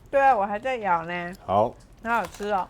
对啊，我还在咬呢，好，好好吃哦。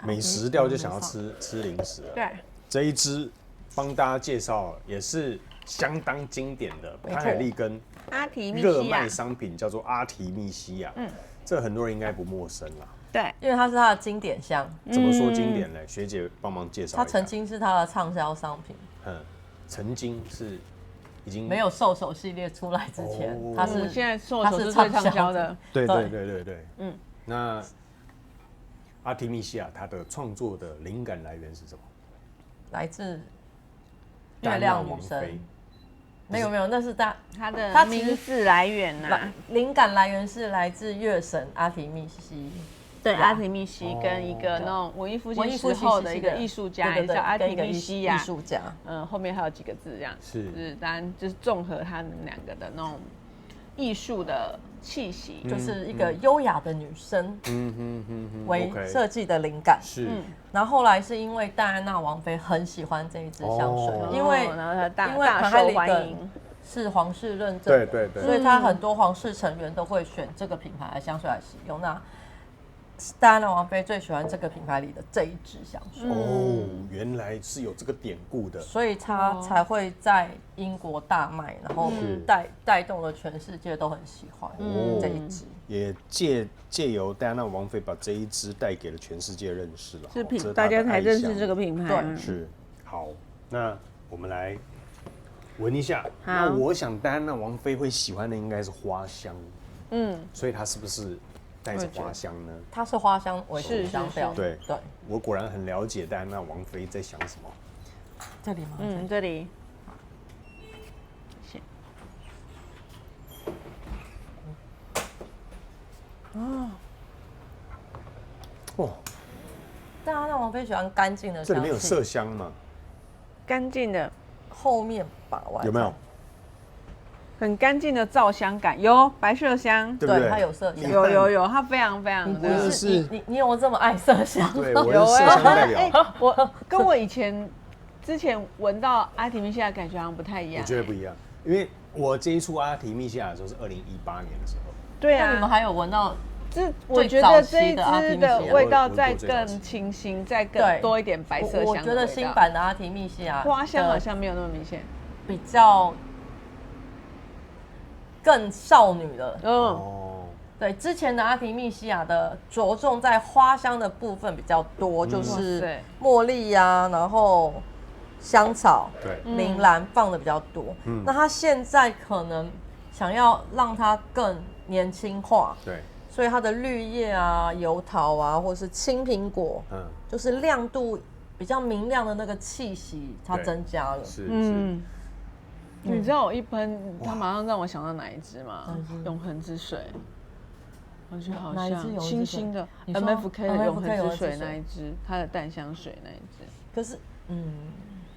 美食调就想要吃零食了。对，这一支帮大家介绍也是相当经典的潘海利根阿提密西亚热卖，商品，叫做阿提密西亚。这很多人应该不陌生啦。对，因为它是它的经典香，怎么说经典呢？学姐帮忙介绍一下。它曾经是它的畅销商品。曾经是已经没有兽首系列出来之前，它是我们现在兽首是最畅销的。对。那阿提密西亚它的创作的灵感来源是什么？来自月亮女神。没有，那是它的名字来源呐，灵感来源是来自月神阿提密西。对，阿提密西跟一个那种文艺复兴时候的一个艺术家，叫阿提密西亚艺术家。后面还有几个字这样，是当然就是综合他们两个的那种艺术的气息，就是一个优雅的女生，为设计的灵感。是，然后后来是因为戴安娜王妃很喜欢这一支香水，因为大受欢迎。是皇室认证，对，所以他很多皇室成员都会选这个品牌的香水来使用。那戴安娜王妃最喜欢这个品牌里的这一支香水哦，原来是有这个典故的，所以它才会在英国大卖，然后带动了全世界都很喜欢这一支。也借由戴安娜王妃把这一支带给了全世界认识了，是大家才认识这个品牌。对，是。好，那我们来闻一下。那我想戴安娜王妃会喜欢的应该是花香，所以她是不是带着花香呢？它是花香为主香调。对，我果然很了解戴安娜王妃在想什么。这里吗？这里。戴安娜王妃喜欢干净的香气。这里面有麝香吗？干净的，后面吧，有没有？很干净的皂香感，有白麝香，对不对？它有麝香，有，它非常的。你有这么爱麝香？对，我是麝香代表。我跟我之前闻到阿提密西亚感觉好像不太一样。我觉得不一样，因为我接触阿提密西亚的时候是2018年的时候。对啊，那你们还有闻到？我觉得这一支的味道再更清新，再更多一点白麝香。我觉得新版的阿提密西亚花香好像没有那么明显，比较更少女了。对，之前的阿提密西亚的着重在花香的部分比较多，就是茉莉呀，然后香草、铃兰放的比较多。那它现在可能想要让它更年轻化。对。所以它的绿叶啊、油桃啊，或者是青苹果，就是亮度比较明亮的那个气息，它增加了。是。你知道我一喷，它马上让我想到哪一支吗？永恒之水，我觉得好像清新的 MFK 的永恒之水那一支，它的淡香水那一支。可是，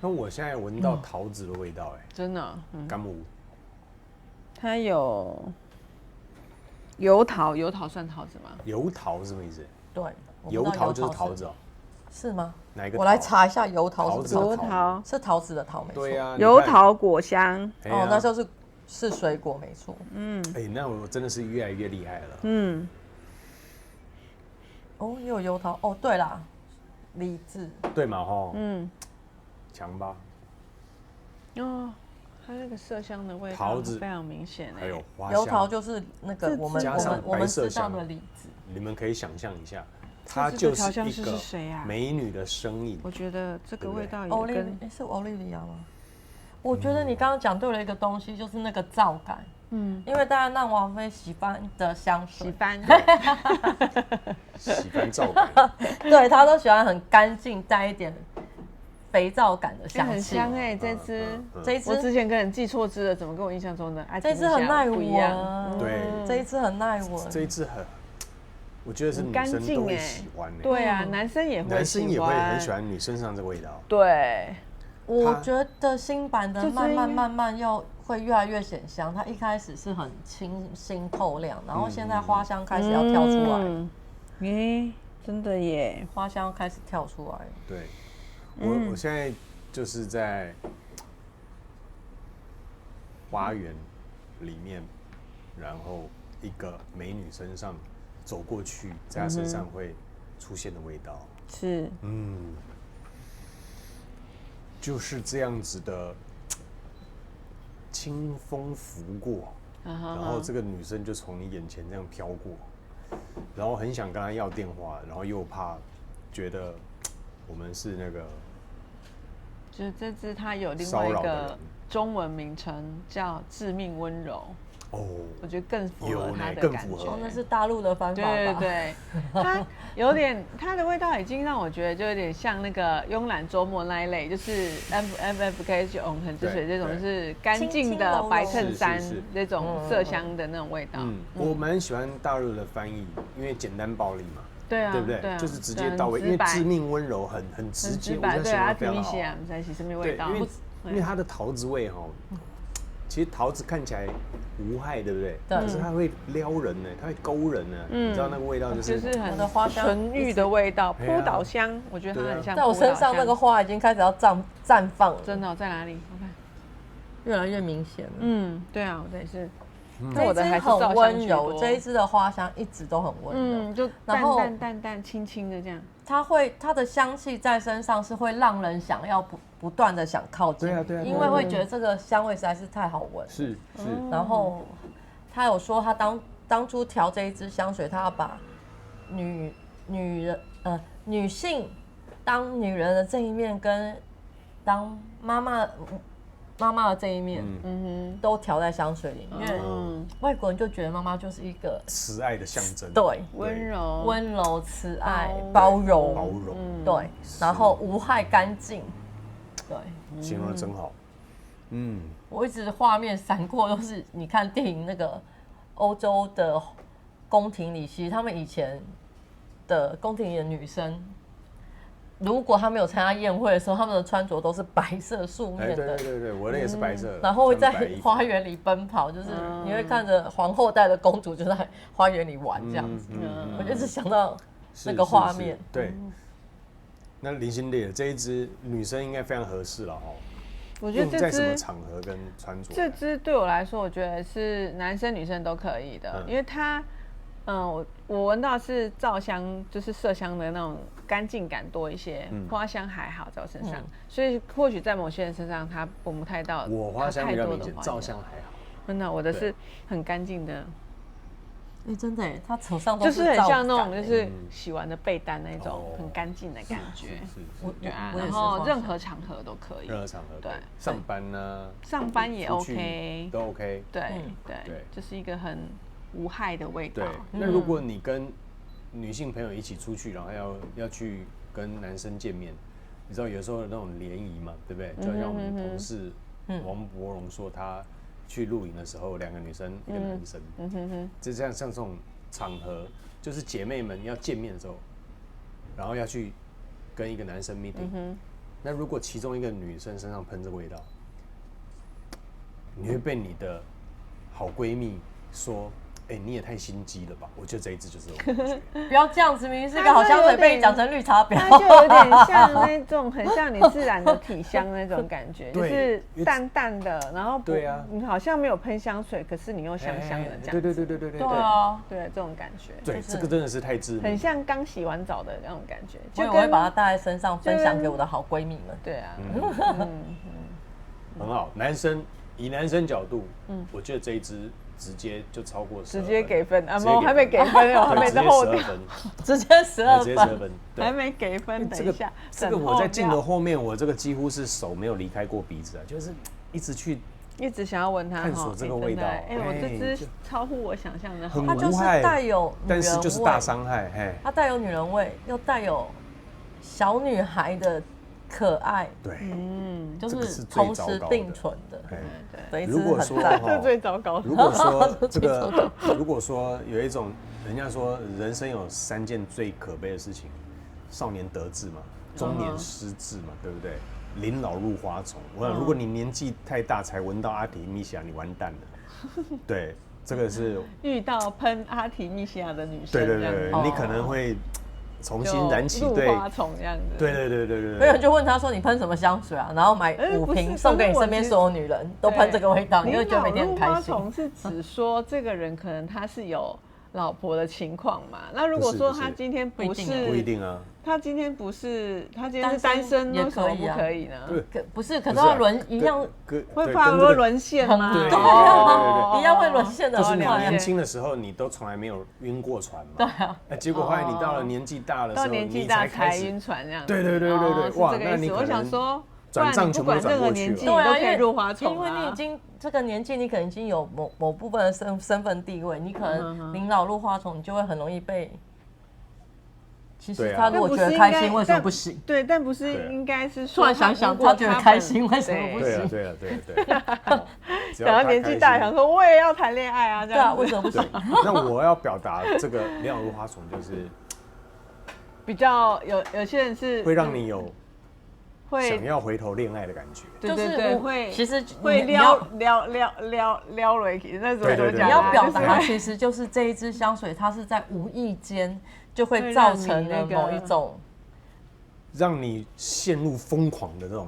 那我现在闻到桃子的味道，真的，干木。它有。油桃算桃子吗？油桃是什么意思？对，油桃就是桃子哦。是吗？哪一个？我来查一下油桃是什么。油桃是桃子的桃，没错。对呀。油桃果香。那就是水果，没错。那我真的是越来越厉害了。也有油桃。对啦，李子。对嘛吼。强吧。它那个麝香的味道桃子非常明显，还有花香。油桃就是那个我们知道的李子。你们可以想象一下，它就是一个啊美女的身影。我觉得这个味道也跟是欧莉莉亚吗？我觉得你刚刚讲对了一个东西，就是那个皂感。因为戴安娜王妃喜欢的香水，喜欢皂感。对，她都喜欢很干净，带一点肥皂感的香气，很香这一支我之前跟人记错支了，怎么跟我印象中的这一支很耐闻？对，这一支很耐闻，这一支我觉得是女生都会喜欢。对啊，男生也会很喜欢女生身上这个味道。对，我觉得新版的慢慢又会越来越显香。它一开始是很清新透亮，然后现在花香开始要跳出来。真的耶，花香开始跳出来。对。我现在就是在花园里面，然后一个美女身上走过去，在她身上会出现的味道。是，就是这样子的清风拂过，然后这个女生就从你眼前这样飘过，然后很想跟她要电话，然后又怕觉得我们是那个，就是这支它有另外一个中文名称叫“致命温柔”。我觉得更符合它的感觉。那是大陆的翻法吧？对对对，它有点，它的味道已经让我觉得就有点像那个慵懒周末那一类，就是 MFK 去永恒之水这种，就是干净的白衬衫这种麝香的那种味道。我蛮喜欢大陆的翻译，因为简单暴力嘛。对啊，对不对？对啊，就是直接到位，因为致命温柔很直接，我觉得形容非常好。在一起什么味道？因为它的桃子味哈。其实桃子看起来无害，对不对？对。可是它会撩人呢，它会勾人呢。你知道那个味道就是很的花香、纯欲的味道，扑倒香，我觉得它很像。在我身上那个花已经开始要绽放了。真的在哪里？我看越来越明显了。对啊，我的也是。这一支很温柔，这一支的花香一直都很温柔，就淡轻轻的这样。它的香气在身上是会让人想要不断的想靠近，对啊，因为会觉得这个香味实在是太好闻。是。然后他有说他当初调这一支香水，他要把女性当女人的这一面跟当妈妈的这一面，都调在香水里面。外国人就觉得妈妈就是一个慈爱的象征，对，温柔、慈爱、包容，对，然后无害、干净，对，形容的真好。我一直画面闪过都是你看电影那个欧洲的宫廷里，其实他们以前的宫廷里的女生。如果他们有参加宴会的时候，他们的穿着都是白色素面的。对，我的也是白色。然后会在花园里奔跑，就是你会看着皇后带的公主就在花园里玩这样子。我就是想到那个画面。对。那林心烈这一支女生应该非常合适了哦。我觉得这支在什么场合跟穿着？这支对我来说，我觉得是男生女生都可以的，因为它。我闻到是皂香，就是麝香的那种干净感多一些，花香还好在我身上，所以或许在某些人身上它闻不太到。我花香比较明显，皂香还好。真的，我的是很干净的。真的耶，它手上就是很像那种就是洗完的被单那种很干净的感觉。对啊，然后任何场合都可以。任何场合对，上班呢？上班也 OK， 都 OK。对，就是一个很。无害的味道。对，那如果你跟女性朋友一起出去，然后要去跟男生见面，你知道有时候有那种联谊嘛，对不对？就像我们同事王柏荣说，他去露营的时候，2个女生一个男生，就像这种场合，就是姐妹们要见面的时候，然后要去跟一个男生 meeting，那如果其中一个女生身上喷这个味道，你会被你的好闺蜜说。你也太心机了吧！我觉得这一支就是我感觉。不要这样子，明明是一个好香水，被你讲成绿茶婊。它就有点像那种很像你自然的体香那种感觉，就是淡淡的，然后对啊，你好像没有喷香水，可是你又香香的这样。对啊，对这种感觉。对，这个真的是太致命，很像刚洗完澡的那种感觉。我会把它带在身上，分享给我的好闺蜜们。对啊，很好。以男生角度，我觉得这一支。直接就超过12分，直接给分啊！我还没给分哦，还没在后调，直接12分，还没给分。等一下，这个我在镜头后面，我这个几乎是手没有离开过鼻子啊，就是一直想要闻它，探索这个味道。我这支超乎我想象的，很它就是带有女人味，但是就是大伤害。它带有女人味，又带有小女孩的可爱，对，就是同时并存的。对，如果说这最糟糕。如果说这个，如果说有一种，人家说人生有3件最可悲的事情：少年得志嘛，中年失志嘛，对不对？临老入花丛。我想，如果你年纪太大才闻到阿提米西亚，你完蛋了。对，这个是遇到喷阿提米西亚的女生。对，你可能会重新燃起对入花丛这样子。对。有人就问他说：“你喷什么香水啊？”然后买5瓶送给你身边所有女人，都喷这个味道，你会觉得每天很开心。入花丛是指说这个人可能他是有老婆的情况嘛？那如果说他今天不一定啊。他今天是单身，为什么不可以呢？不是，可是要一样会怕沦陷吗？对，一样会沦陷的。就是你年轻的时候，你都从来没有晕过船嘛？对啊。结果后来你到了年纪大的时候，你才晕船这样。对，哇，那你我想说，转账全部都转过去了。对啊，都可以入花丛因为你已经这个年纪，你可能已经有某部分的身份地位，你可能临老入花丛，你就会很容易被。其实他如果觉得开心，为什么不行？对，但不是应该是说，突然想想，他觉得开心，为什么不行？对。等到年纪大，想说我也要谈恋爱啊，这样为什么不行？那我要表达这个临老入花丛，就是比较有些人是会让你有想要回头恋爱的感觉。对，会其实会撩雷那种。对，你要表达其实就是这一支香水，它是在无意间。就会造成了某一种让你陷入疯狂的这种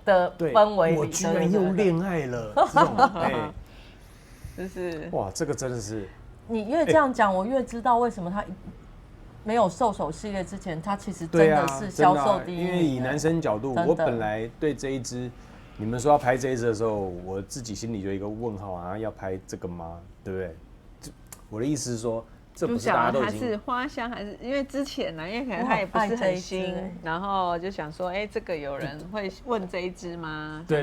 的氛围里。我居然又恋爱了，这种就是哇，这个真的是你越这样讲，我越知道为什么他没有兽首系列之前，他其实真的是销售第一。因为以男生角度，我本来对这一支，你们说要拍这一支的时候，我自己心里就有一个问号啊，要拍这个吗？对不对？我的意思是说。这不是大家都已经是花香还是因为之前呢？因为可能它也不是很新，然后就想说，这个有人会问这一支吗？对，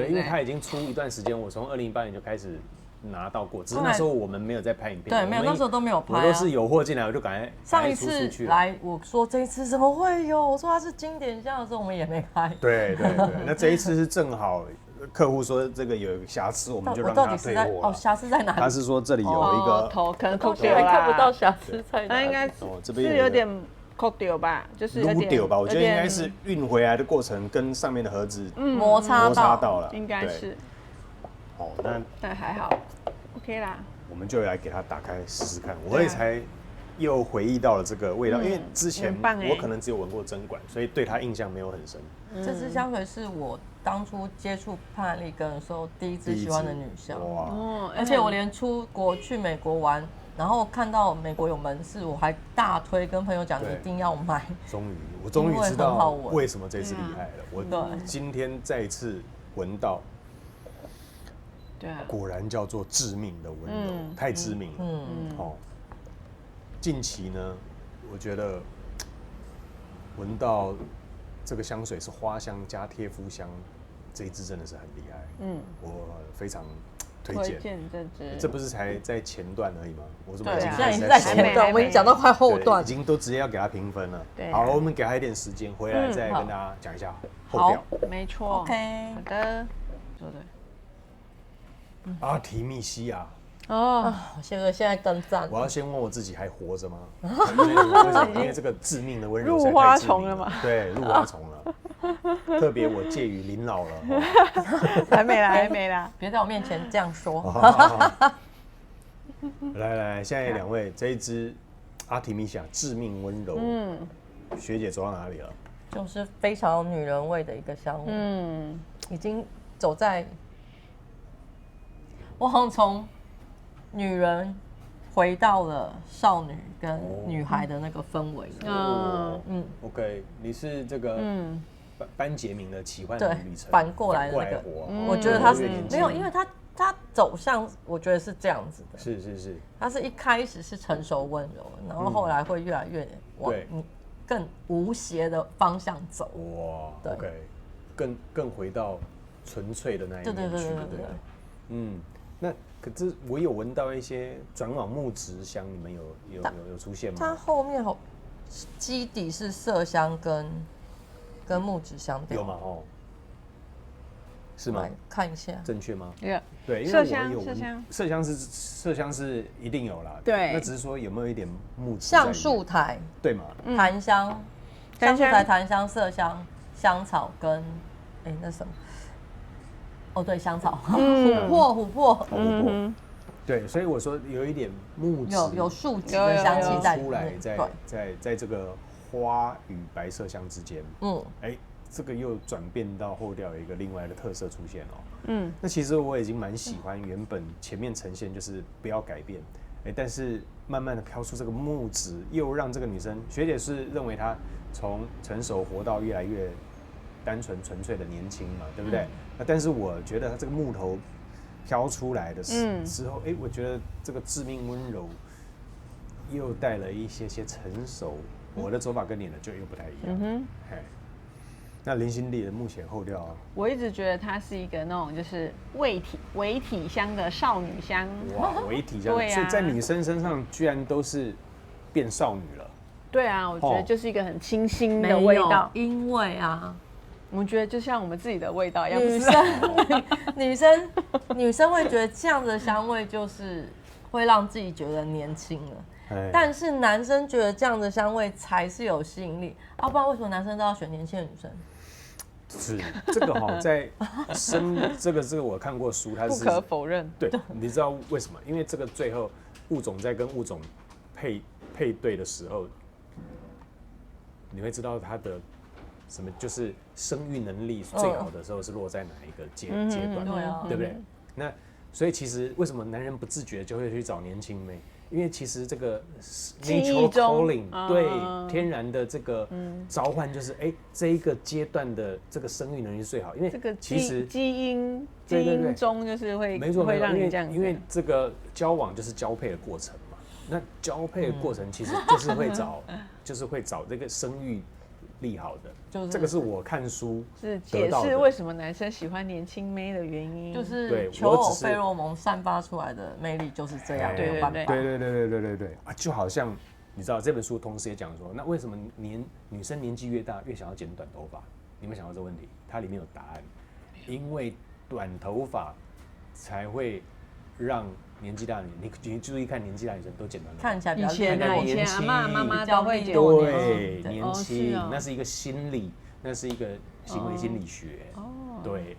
因为它已经出一段时间，我从2008年就开始拿到过，只是那时候我们没有在拍影片，对，没有那时候都没有拍，我都是有货进来我就赶快上一次来，我说这一次怎么会有？我说它是经典香的时候，我们也没拍。对，那这一次是正好。客户说这个有瑕疵，我们就让他退货。哦，瑕疵在哪里？他是说这里有一个头可能抠掉了，看不到瑕疵在哪。那应该是有点抠掉吧，就是有点丢吧。我觉得应该是运回来的过程跟上面的盒子摩擦到了，应该是。哦，但还好 ，OK 啦。我们就来给它打开试试看。我也才又回忆到了这个味道，因为之前我可能只有闻过针管，所以对它印象没有很深。这支香水是我当初接触潘兰丽根的时候第一支喜欢的女香，而且我连出国去美国玩，然后看到美国有门市，我还大推跟朋友讲一定要买。我终于知道为什么这次厉害了。我今天再次闻到，果然叫做致命的温柔，太致命了。近期呢，我觉得闻到这个香水是花香加贴肤香，这一支真的是很厉害。我非常推荐这支。这不是才在前段而已吗？我怎么现在已经在前段，我已经讲到快后段，已经都直接要给他评分了。好，我们给他一点时间，回来再跟大家讲一下后调。没错。OK， 好的，说对。阿提密西亚。现在更赞。我要先问我自己还活着吗？为什么？因为这个致命的温柔入花丛了嘛？对，入花丛了。特别我介于临老了，还没啦，别在我面前这样说。来，现在2位这一支阿提米西亚致命温柔，学姐走到哪里了？就是非常女人味的一个香味，已经走在，我好像从女人回到了少女跟女孩的那个氛围。OK， 你是这个班杰明的奇幻旅程，反过来的那个，我觉得他是没有，因为他走向，我觉得是这样子的。是，他是一开始是成熟温柔，然后后来会越来越往更无邪的方向走。哇 ，OK， 更回到纯粹的那一面去，对。那可是我有闻到一些转往木质香，你们有出现吗？它后面基底是麝香跟木质香调，有吗？是吗？看一下，正确吗？对，因为麝香是一定有啦。对，那只是说有没有一点木质？橡树苔，对嘛？檀香、橡树苔、檀香、麝香、香草跟那什么？对，香草，琥珀，对，所以我说有一点木质，有树脂的香气在出来，在这个花与白麝香之间，这个又转变到后调有一个另外的特色出现那其实我已经蛮喜欢原本前面呈现就是不要改变，但是慢慢的飘出这个木质，又让这个女生学姐是认为她从成熟活到越来越单纯纯粹的年轻嘛，对不对？那但是我觉得她这个木头飘出来的时候，我觉得这个致命温柔又带了一些成熟，我的走法跟你的就又不太一样。那林心莉的目前后调我一直觉得它是一个那种就是微体香的少女香。哇，微体香，所以在女生身上居然都是变少女了。对啊，我觉得就是一个很清新的味道。因为我们觉得就像我们自己的味道一样。女生会觉得这样的香味就是会让自己觉得年轻了。但是男生觉得这样的香味才是有吸引力，不然为什么男生都要选年轻的女生？是这个在这个我看过书，它是不可否认。对，你知道为什么？因为这个最后物种在跟物种配对的时候，你会知道它的什么，就是生育能力最好的时候是落在哪一个阶段，对不对？那所以其实为什么男人不自觉就会去找年轻妹？因为其实这个 natural calling 对天然的这个召唤，就是这一个阶段的这个生育能力是最好，因为这个其实基因中就是会让你这样子，因为这个交往就是交配的过程嘛。那交配的过程其实就是会找这个生育力好的，这个是我看书是解释为什么男生喜欢年轻妹的原因，就是求偶费洛蒙散发出来的魅力就是这样，没有办法。对就好像你知道这本书同时也讲说，那为什么女生年纪越大越想要剪短头发？你有没有想到这个问题？它里面有答案，因为短头发才会让年纪大的你注意看，年纪大的女生都剪短头发，看起来比较以前阿妈妈都会剪，对，年轻，那是一个心理，那是一个行为心理学，对，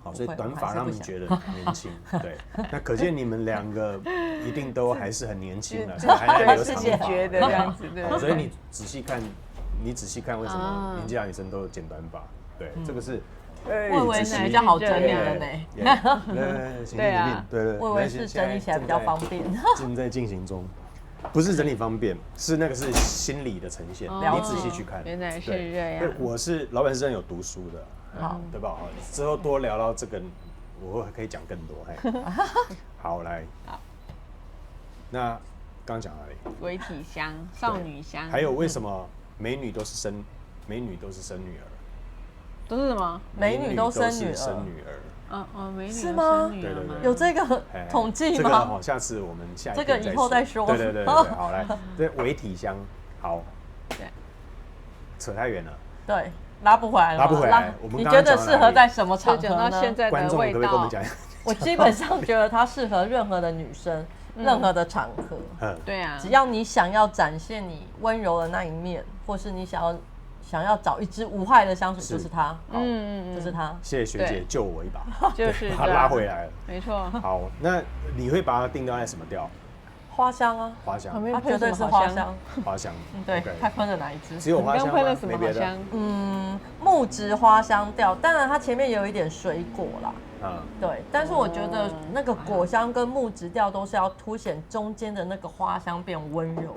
好，所以短发让你觉得年轻，对，那可见你们两个一定都还是很年轻的，还在留长发，觉得这样子，对，所以你仔细看为什么年纪大的女生都剪短发，对，这个是。我以为是比较好整理的呢。对啊，对，我以为是整理起来比较方便。正在进行中，不是整理方便，是那个是心理的呈现。你仔细去看，原来是这样。我是老板是真有读书的，好，对吧？之后多聊到这个，我可以讲更多。好，来，那刚讲哪里？微体香、少女香，还有为什么美女都是生女儿？都是什么？美女都生女儿。美女是吗？对，有这个统计吗？这个下次我们下一这个以后再说。对，好来，这微体香，好。对。扯太远了。对，拉不回来了。你觉得适合在什么场合呢？讲到现在的味道，观众可不可以跟我们讲？我基本上觉得它适合任何的女生，任何的场合。对啊，只要你想要展现你温柔的那一面，或是你想要找一支无害的香水，就是它。就是它。谢谢学姐救我一把，就是把它拉回来了。没错。好，那你会把它定调在什么调？花香啊，花香，它绝对是花香。花香，对，它喷了哪一支？只有花香吗？喷了什么花香？木质花香调，当然它前面有一点水果啦。对，但是我觉得那个果香跟木质调都是要凸显中间的那个花香变温柔。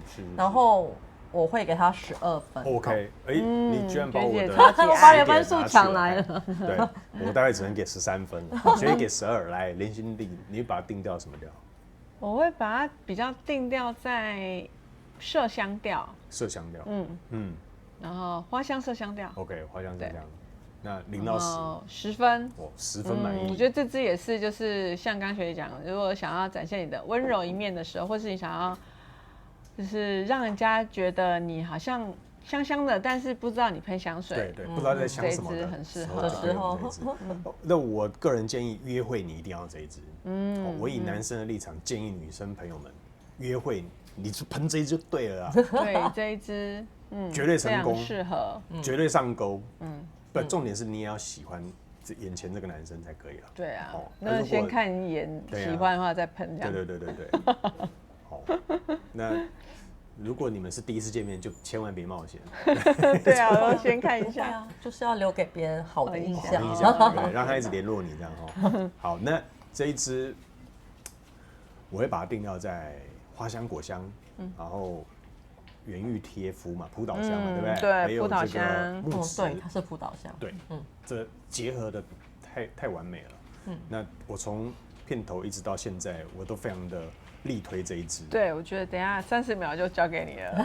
是。然后我会给他12分。OK， 你居然把我的我把你分数抢来了。对，我大概只能给13分，所以给12。来，林心莉，你把它定调什么调？我会把它比较定调在麝香调。麝香调，然后花香麝香调。OK， 花香麝香。那0到10分。10分满意。我觉得这支也是，就是像刚学姐讲，如果想要展现你的温柔一面的时候，或是你想要。就是让人家觉得你好像香香的，但是不知道你喷香水，对，不知道在香什么的，这支很适合的时候。那我个人建议约会你一定要这一支。我以男生的立场建议女生朋友们约会，你就喷这一支就对了啦。对，这一支，绝对成功，适合，绝对上钩。不，重点是你也要喜欢眼前这个男生才可以了。对啊，那先看一眼，喜欢的话再喷这样。对。好，那如果你们是第一次见面，就千万别冒险。对啊，我要先看一下，就是要留给别人好的印象，对，让他一直联络你这样哈。好，那这一支我会把它定调在花香、果香，然后原玉贴肤嘛，葡萄香嘛，对不对？对，还有葡萄香，对，它是葡萄香，对，这结合的太完美了。那我从片头一直到现在，我都非常的力推这一支。对，我觉得等一下30秒就交给你了。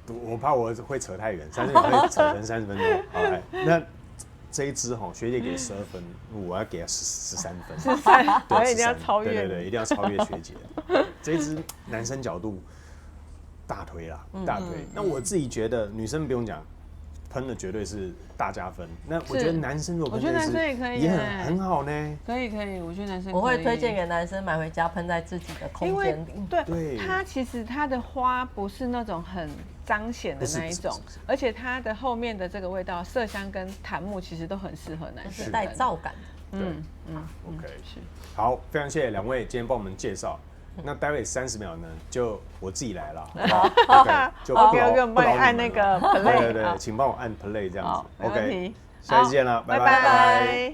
我怕我会扯太远，30秒会扯成30分钟。好，那这一支学姐给12分，我要给她13分。13，我一定要超越。对，一定要超越学姐。这一支男生角度大推啦，大推。那我自己觉得女生不用讲。喷的绝对是大加分。那我觉得男生如果喷这支，也很好呢。可以，我觉得男生我会推荐给男生买回家喷在自己的空间里。对，它其实它的花不是那种很彰显的那一种，而且它的后面的这个味道，麝香跟檀木其实都很适合男生，是带皂感的。OK， 是。好，非常谢谢2位今天帮我们介绍。那待会30秒呢，就我自己来了，就帮你按那个 play， 对，请帮我按 play 这样子 ，OK，下次见了，拜拜。